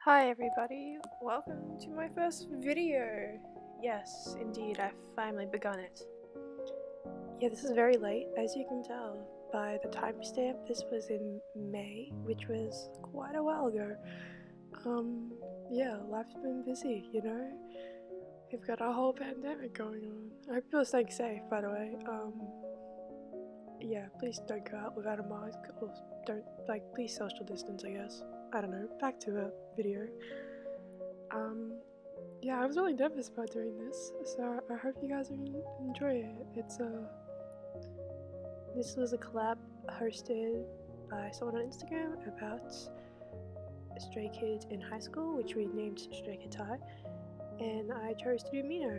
Hi everybody, welcome to my first video. Yes, indeed, I've finally begun it. Yeah, this is very late, as you can tell by the timestamp. This was in May, which was quite a while ago. Yeah, life's been busy, you know? We've got a whole pandemic going on. I hope you're staying safe, by the way. Yeah, please don't go out without a mask, or please social distance, I guess. I don't know, back to the video. Yeah, I was really nervous about doing this, so I hope you guys enjoy it. This was a collab hosted by someone on Instagram about stray kids in high school, which we named Stray Kids High, and I chose to do minho.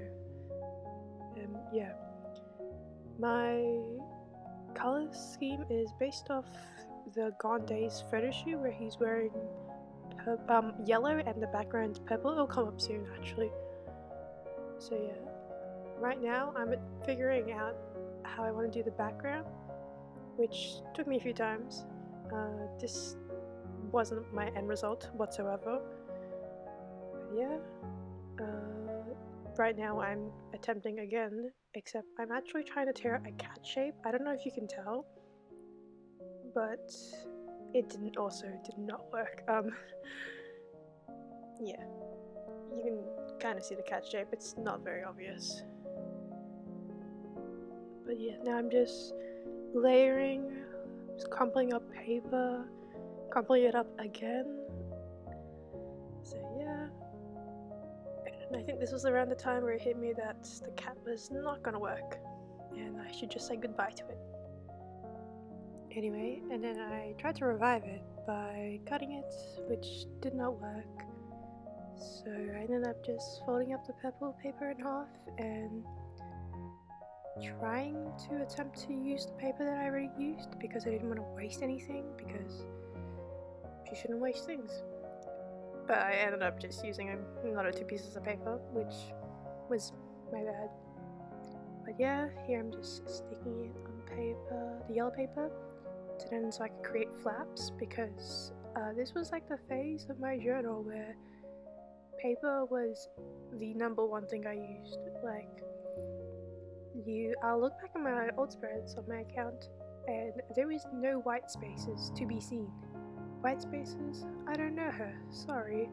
Yeah. My color scheme is based off the Gone Days photo shoot where he's wearing yellow and the background's purple. It'll come up soon actually. So yeah, right now I'm figuring out how I want to do the background, which took me a few times. This wasn't my end result whatsoever. But yeah, right now I'm attempting again, except I'm actually trying to tear out a cat shape. I don't know if you can tell, but it did not work. Yeah, you can kind of see the cat shape. It's not very obvious. But yeah, now I'm just layering, just crumpling up paper, crumpling it up again. So yeah, and I think this was around the time where it hit me that the cat was not gonna work and I should just say goodbye to it. Anyway, and then I tried to revive it by cutting it, which did not work. So I ended up just folding up the purple paper in half and trying to attempt to use the paper that I already used because I didn't want to waste anything, because you shouldn't waste things. But I ended up just using another 2 pieces of paper, which was my bad. But yeah, here I'm just sticking it on paper, the yellow paper, so I could create flaps, because this was like the phase of my journal where paper was the #1 thing I used. I'll look back at my old spreads on my account and there is no white spaces to be seen. White spaces? I don't know her, sorry.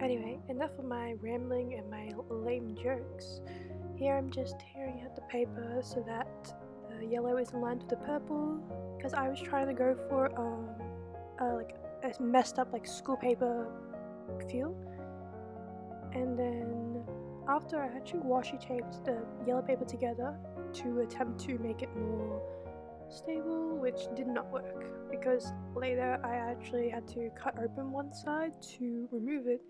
Anyway, enough of my rambling and my lame jokes. Here I'm just tearing out the paper so that the yellow is aligned with the purple, because I was trying to go for like a messed up like school paper feel. And then after I actually washi taped the yellow paper together to attempt to make it more stable, which did not work, because later I actually had to cut open one side to remove it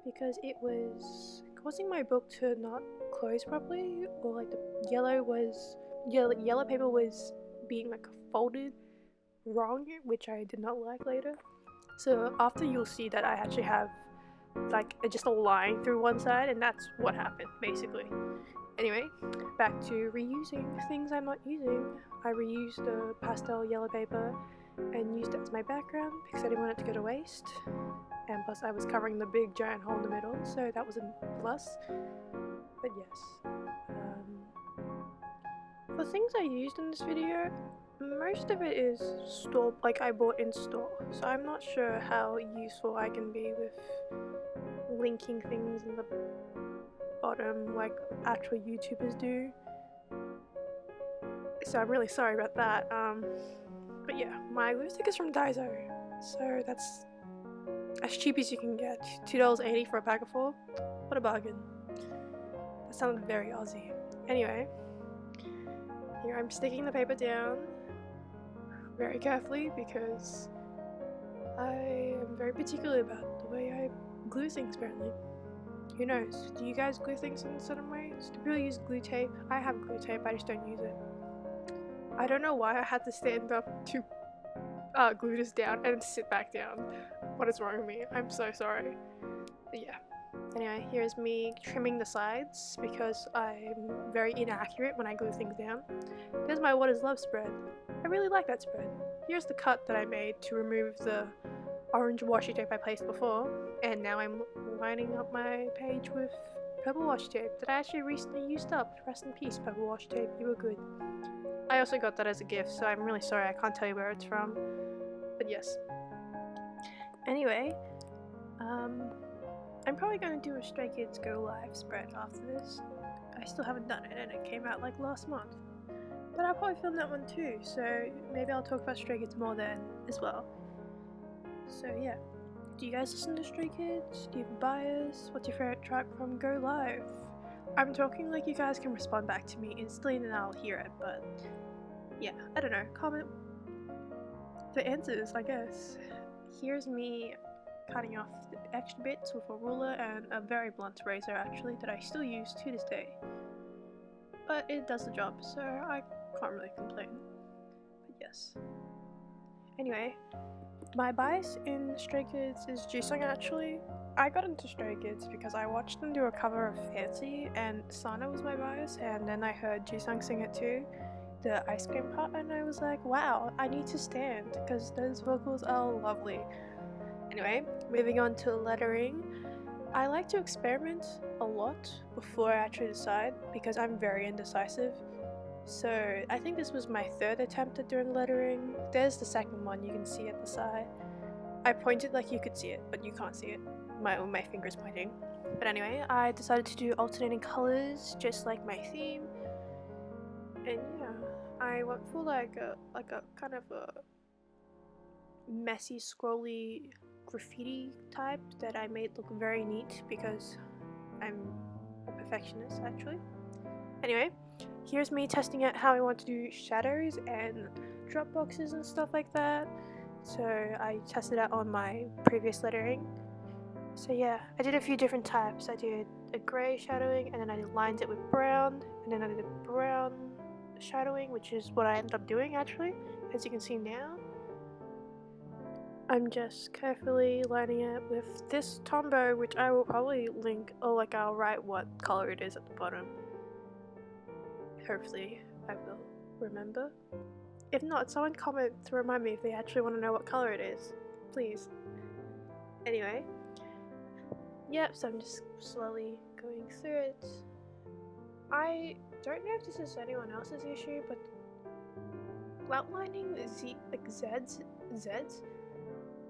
because it was causing my book to not close properly, or like the yellow paper was being like folded wrong, which I did not like later. So after, you'll see that I actually have like just a line through one side, and that's what happened basically. Anyway, back to reusing things I'm not using. I reused the pastel yellow paper and used it as my background because I didn't want it to go to waste, and plus I was covering the big giant hole in the middle, so that was a plus. But yes, for things I used in this video, most of it is I bought in store, so I'm not sure how useful I can be with linking things in the bottom like actual YouTubers do. So I'm really sorry about that. But yeah, my glue stick is from Daiso, so that's as cheap as you can get. $2.80 for a pack of 4. What a bargain. That sounded very Aussie. Anyway, here I'm sticking the paper down very carefully because I am very particular about the way I glue things apparently. Who knows? Do you guys glue things in certain ways? Do people use glue tape? I have glue tape, I just don't use it. I don't know why I had to stand up to glue this down and sit back down. What is wrong with me? I'm so sorry. But yeah. Anyway, here's me trimming the sides because I'm very inaccurate when I glue things down. There's my What is Love spread. I really like that spread. Here's the cut that I made to remove the orange washi tape I placed before, and now I'm lining up my page with purple washi tape that I actually recently used up. Rest in peace, purple washi tape, you were good. I also got that as a gift, so I'm really sorry I can't tell you where it's from, but yes. Anyway, I'm probably going to do a Stray Kids Go Live spread after this. I still haven't done it, and it came out like last month. But I'll probably film that one too, so maybe I'll talk about Stray Kids more then as well. So yeah, do you guys listen to Stray Kids? Do you have a bias? What's your favorite track from Go Live? I'm talking like you guys can respond back to me instantly and then I'll hear it, but yeah, I don't know, comment the answers, I guess. Here's me cutting off the extra bits with a ruler and a very blunt razor actually that I still use to this day. But it does the job, so I can't really complain. But yes. Anyway, my bias in Stray Kids is Jisung actually. I got into Stray Kids because I watched them do a cover of Fancy and Sana was my bias, and then I heard Jisung sing it too, the ice cream part, and I was like, wow, I need to stand because those vocals are lovely. Anyway, moving on to lettering. I like to experiment a lot before I actually decide because I'm very indecisive. So I think this was my third attempt at doing lettering. There's the second one you can see at the side. I pointed like you could see it, but you can't see it. My finger's pointing. But anyway, I decided to do alternating colors just like my theme. And yeah, I went for like a kind of a messy, scrolly graffiti type that I made look very neat because I'm a perfectionist actually. Anyway, here's me testing out how I want to do shadows and drop boxes and stuff like that. So I tested out on my previous lettering. So yeah, I did a few different types. I did a grey shadowing and then I lined it with brown and then I did a brown shadowing, which is what I ended up doing actually, as you can see now. I'm just carefully lining it with this tombow, which I will probably link, or like I'll write what color it is at the bottom. Hopefully I will remember. If not, someone comment to remind me if they actually want to know what color it is, please. Anyway, yep, so I'm just slowly going through it. I don't know if this is anyone else's issue, but outlining Z's?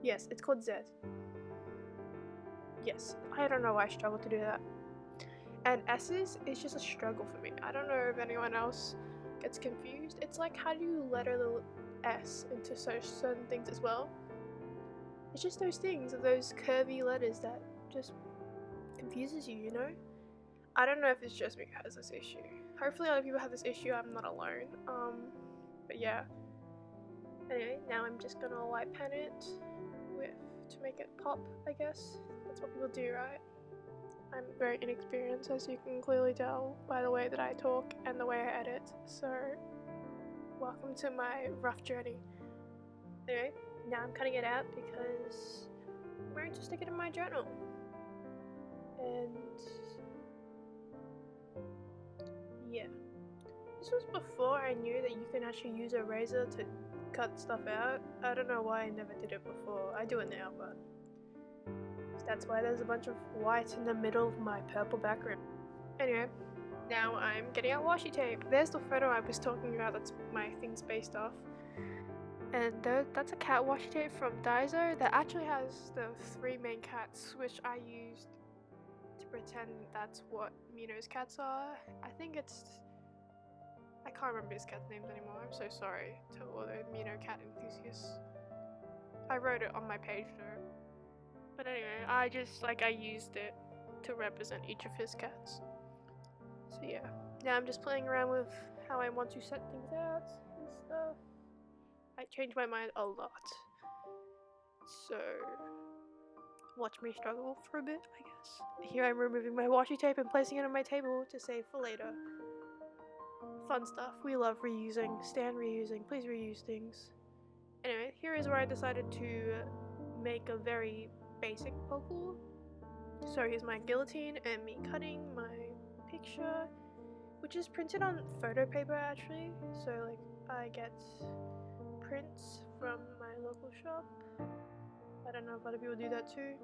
Yes, it's called Z. Yes, I don't know why I struggle to do that. And S's is just a struggle for me. I don't know if anyone else gets confused. It's like, how do you letter the S into certain things as well? It's just those things, those curvy letters that just confuses you, you know? I don't know if it's just me who has this issue. Hopefully other people have this issue, I'm not alone. But yeah. Anyway, now I'm just gonna white pen it to make it pop, I guess. That's what people do, right? I'm very inexperienced, as you can clearly tell by the way that I talk and the way I edit, so welcome to my rough journey. Anyway, now I'm cutting it out because I'm going to stick it in my journal. And yeah, this was before I knew that you can actually use a razor to cut stuff out. I don't know why I never did it before. I do it now, but that's why there's a bunch of white in the middle of my purple background. Anyway, now I'm getting out washi tape. There's the photo I was talking about that's my thing's based off. And that's a cat washi tape from Daiso that actually has the 3 main cats, which I used to pretend that's what Mino's cats are. I can't remember his cat's names anymore. I'm so sorry to all the Mino cat enthusiasts. I wrote it on my page though. But anyway, I used it to represent each of his cats. So yeah, now I'm just playing around with how I want to set things out and stuff. I change my mind a lot. So watch me struggle for a bit, I guess. Here I'm removing my washi tape and placing it on my table to save for later. Fun stuff. We love reusing. Stand reusing. Please reuse things. Anyway, here is where I decided to make a very basic vocal. So here's my guillotine and me cutting my picture, which is printed on photo paper actually. So like I get prints from my local shop. I don't know if other people do that too.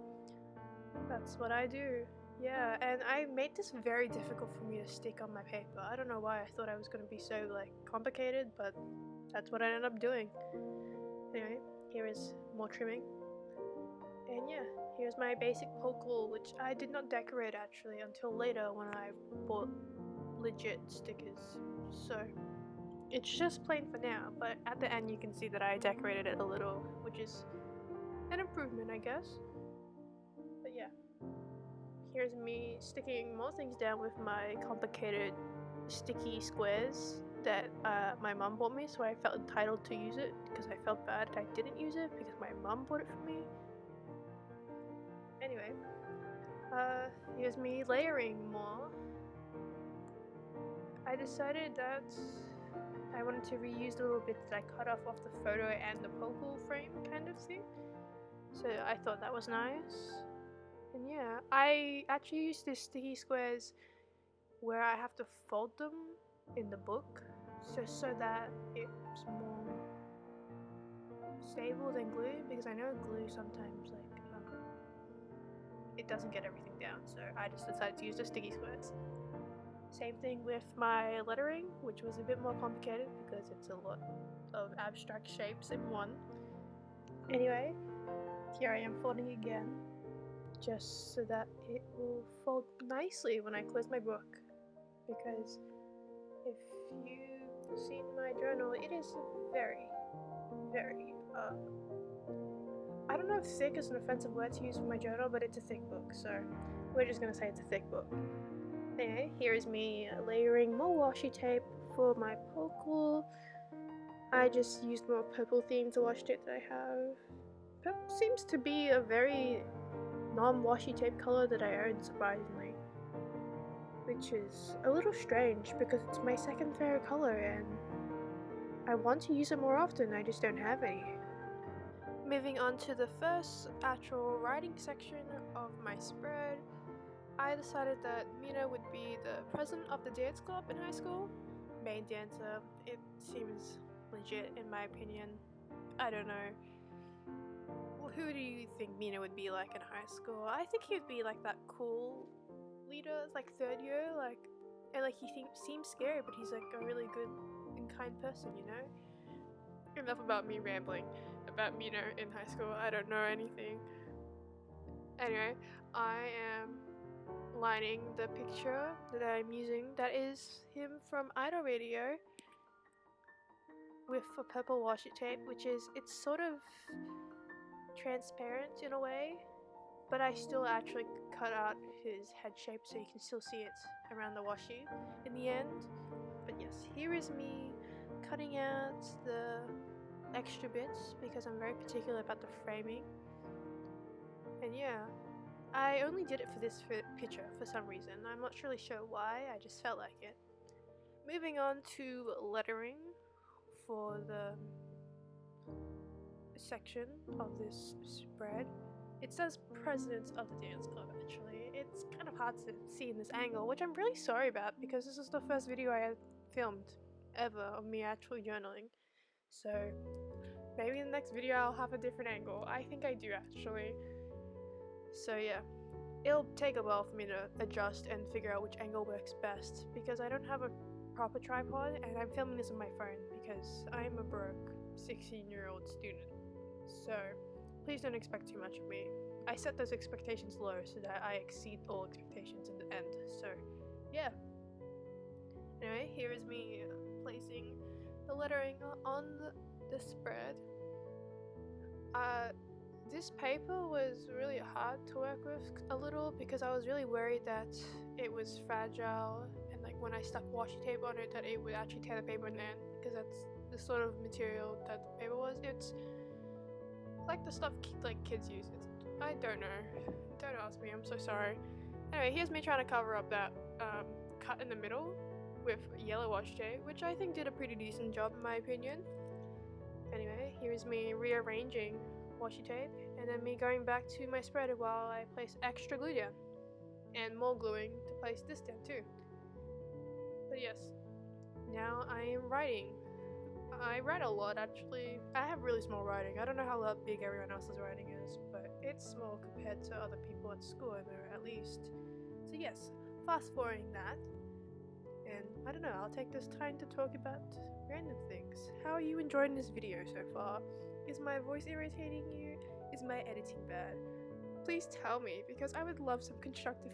That's what I do. Yeah, and I made this very difficult for me to stick on my paper. I don't know why. I thought I was going to be so like complicated, but that's what I ended up doing. Anyway, here is more trimming. And yeah, here's my basic pokel, which I did not decorate actually until later when I bought legit stickers. So it's just plain for now, but at the end you can see that I decorated it a little, which is an improvement, I guess. But yeah, here's me sticking more things down with my complicated sticky squares that my mum bought me, so I felt entitled to use it because I felt bad that I didn't use it because my mum bought it for me. Anyway, here's me layering more. I decided that I wanted to reuse the little bits that I cut off the photo and the pokel frame kind of thing. So I thought that was nice. And yeah, I actually use these sticky squares where I have to fold them in the book so that it's more stable than glue, because I know glue sometimes like it doesn't get everything down, so I just decided to use the sticky squares. Same thing with my lettering, which was a bit more complicated because it's a lot of abstract shapes in one. Anyway, here I am folding again, just so that it will fold nicely when I close my book. Because if you've seen my journal, it is very, very, I don't know if thick is an offensive word to use for my journal, but it's a thick book, so we're just gonna say it's a thick book. Anyway, here is me layering more washi tape for my pokel. I just used more purple themed washi tape that I have. Purple seems to be a very non-washi tape color that I own, surprisingly. Which is a little strange because it's my second favorite color and I want to use it more often, I just don't have any. Moving on to the first actual writing section of my spread, I decided that Mina would be the president of the dance club in high school. Main dancer, it seems legit in my opinion. I don't know. Well, who do you think Mina would be like in high school? I think he would be like that cool leader, like third year, like, and like he seems scary, but he's like a really good and kind person, you know? Enough about me rambling about Mina in high school. I don't know anything. Anyway, I am lining the picture that I'm using, that is him from Idol Radio, with a purple washi tape, which is, it's sort of transparent in a way, but I still actually cut out his head shape so you can still see it around the washi in the end. But yes, here is me cutting out the extra bits because I'm very particular about the framing. And yeah, I only did it for this picture for some reason. I'm not really sure why, I just felt like it. Moving on to lettering for the section of this spread. It says presidents of the dance club actually. It's kind of hard to see in this angle, which I'm really sorry about because this is the first video I had filmed ever of me actually journaling. So maybe in the next video I'll have a different angle. I think I do actually. So yeah, it'll take a while for me to adjust and figure out which angle works best because I don't have a proper tripod and I'm filming this on my phone because I'm a broke 16-year-old student. So please don't expect too much of me. I set those expectations low so that I exceed all expectations in the end. So yeah. Anyway, here is me placing the lettering on the spread. This paper was really hard to work with a little because I was really worried that it was fragile and like when I stuck washi tape on it that it would actually tear the paper in the end, because that's the sort of material that the paper was. It's like the stuff like kids use. I don't know. Don't ask me, I'm so sorry. Anyway, here's me trying to cover up that cut in the middle with yellow washi tape, which I think did a pretty decent job in my opinion. Anyway, here is me rearranging washi tape and then me going back to my spread while I place extra glue down and more gluing to place this down too. But yes, now I am writing. I write a lot actually. I have really small writing. I don't know how big everyone else's writing is, but it's small compared to other people at school, I know, at least. So yes, fast forwarding that. And I don't know, I'll take this time to talk about random things. How are you enjoying this video so far? Is my voice irritating you? Is my editing bad? Please tell me, because I would love some constructive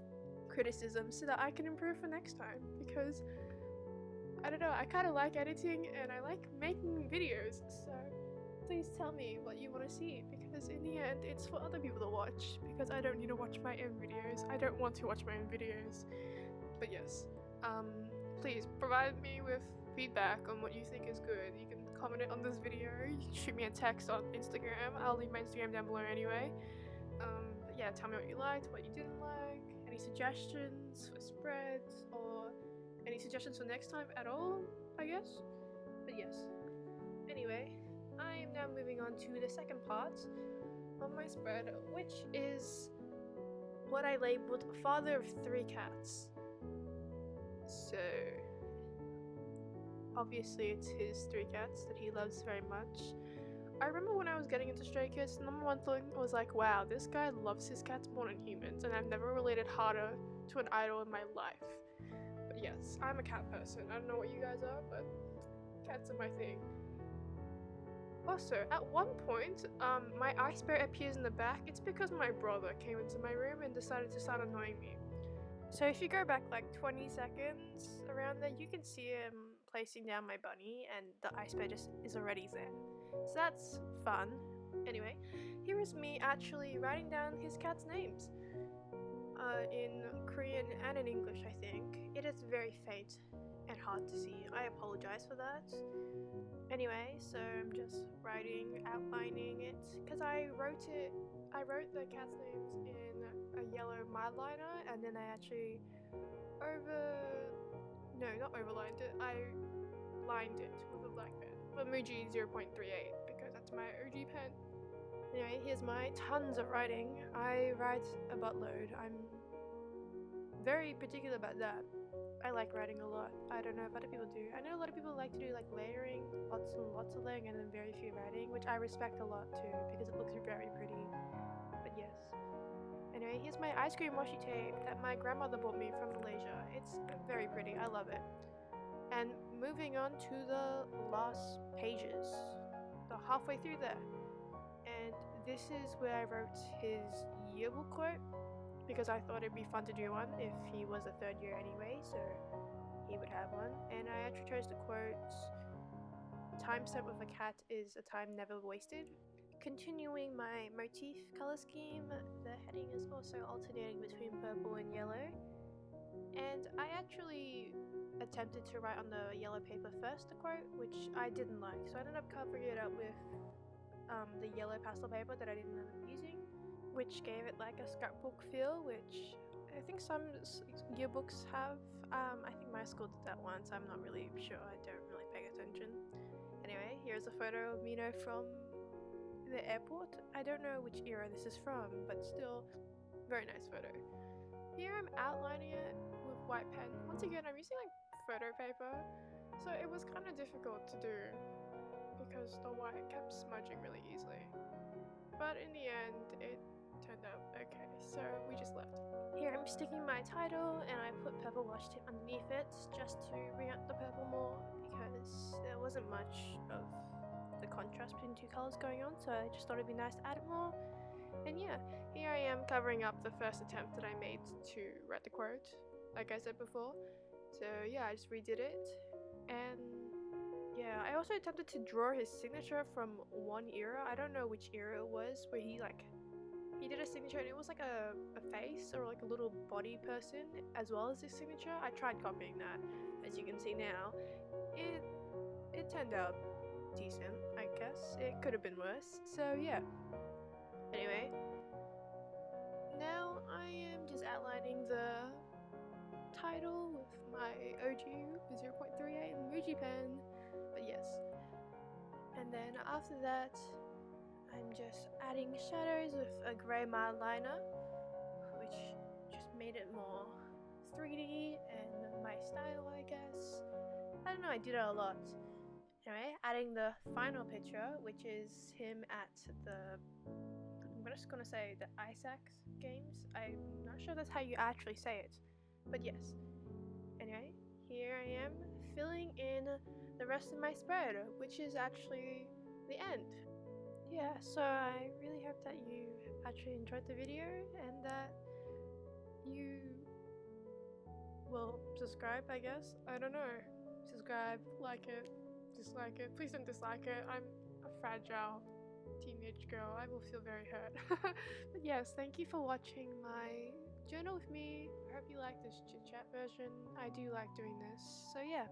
criticism so that I can improve for next time, because I don't know, I kind of like editing and I like making videos, so please tell me what you want to see, because in the end it's for other people to watch, because I don't need to watch my own videos. I don't want to watch my own videos. But yes, please provide me with feedback on what you think is good. You can comment it on this video, you can shoot me a text on Instagram. I'll leave my Instagram down below anyway. But yeah, tell me what you liked, what you didn't like, any suggestions for spreads, or any suggestions for next time at all, I guess. But yes. Anyway, I am now moving on to the second part of my spread, which is what I labeled Father of 3 Cats. So, obviously it's his 3 cats that he loves very much. I remember when I was getting into Stray Kids, the number one thing was like, wow, this guy loves his cats more than humans, and I've never related harder to an idol in my life. But yes, I'm a cat person. I don't know what you guys are, but cats are my thing. Also, at one point, my ice bear appears in the back. It's because my brother came into my room and decided to start annoying me. So if you go back like 20 seconds around there, you can see him placing down my bunny and the ice bear just is already there. So that's fun. Anyway, here is me actually writing down his cat's names. In Korean and in English, I think. It is very faint and hard to see. I apologize for that. Anyway, so I'm just outlining it, because I wrote the cat's names in a yellow mildliner, and then I actually not overlined it, I lined it with a black pen, with muji 0.38, because that's my OG pen. Anyway, here's my tons of writing. I write a buttload. I'm very particular about that. I like writing a lot. I don't know if other people do. I know a lot of people like to do like layering, lots and lots of layering and then very few writing, which I respect a lot too, because it looks very pretty. But yes. Anyway, here's my ice cream washi tape that my grandmother bought me from Malaysia. It's very pretty. I love it. And moving on to the last pages. So halfway through there. And this is where I wrote his yearbook quote, because I thought it'd be fun to do one if he was a 3rd year anyway, so he would have one. And I actually chose the quote, "Time spent with a cat is a time never wasted." Continuing my motif color scheme, the heading is also alternating between purple and yellow. And I actually attempted to write on the yellow paper first the quote, which I didn't like, so I ended up covering it up with the yellow pastel paper that I didn't end up using, which gave it like a scrapbook feel, which I think some yearbooks have. I think my school did that once. I'm not really sure. I don't really pay attention. Anyway, here's a photo of Mino from the airport. I don't know which era this is from, but still, very nice photo. Here I'm outlining it with white pen. Once again, I'm using like photo paper, so it was kind of difficult to do because the white kept smudging really easily. But in the end, it turned out okay, so we just left. Here I'm sticking my title, and I put purple washi tape underneath it just to bring out the purple more, because there wasn't much of the contrast between 2 colors going on, so I just thought it'd be nice to add it more. And yeah, here I am covering up the first attempt that I made to write the quote, like I said before. So yeah, I just redid it, and yeah, I also attempted to draw his signature from one era. I don't know which era it was, where he did a signature and it was like a face or like a little body person as well as his signature. I tried copying that, as you can see now. It turned out decent, I guess. It could have been worse, so yeah. Anyway, now I am just outlining the title with my OG 0.38 Muji pen, but yes. And then after that, I'm just adding shadows with a grey mild liner, which just made it more 3D and my style, I guess. I don't know, I did it a lot. Anyway, adding the final picture, which is him at the, I'm just gonna say the Isaac games. I'm not sure that's how you actually say it, but yes. Anyway, here I am filling in the rest of my spread, which is actually the end. Yeah, so I really hope that you actually enjoyed the video and that you will subscribe, I guess. I don't know. Subscribe, like it, dislike it. Please don't dislike it. I'm a fragile teenage girl. I will feel very hurt. But yes, thank you for watching my journal with me. I hope you like this chit chat version. I do like doing this. So yeah,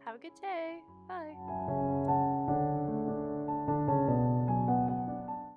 have a good day. Bye.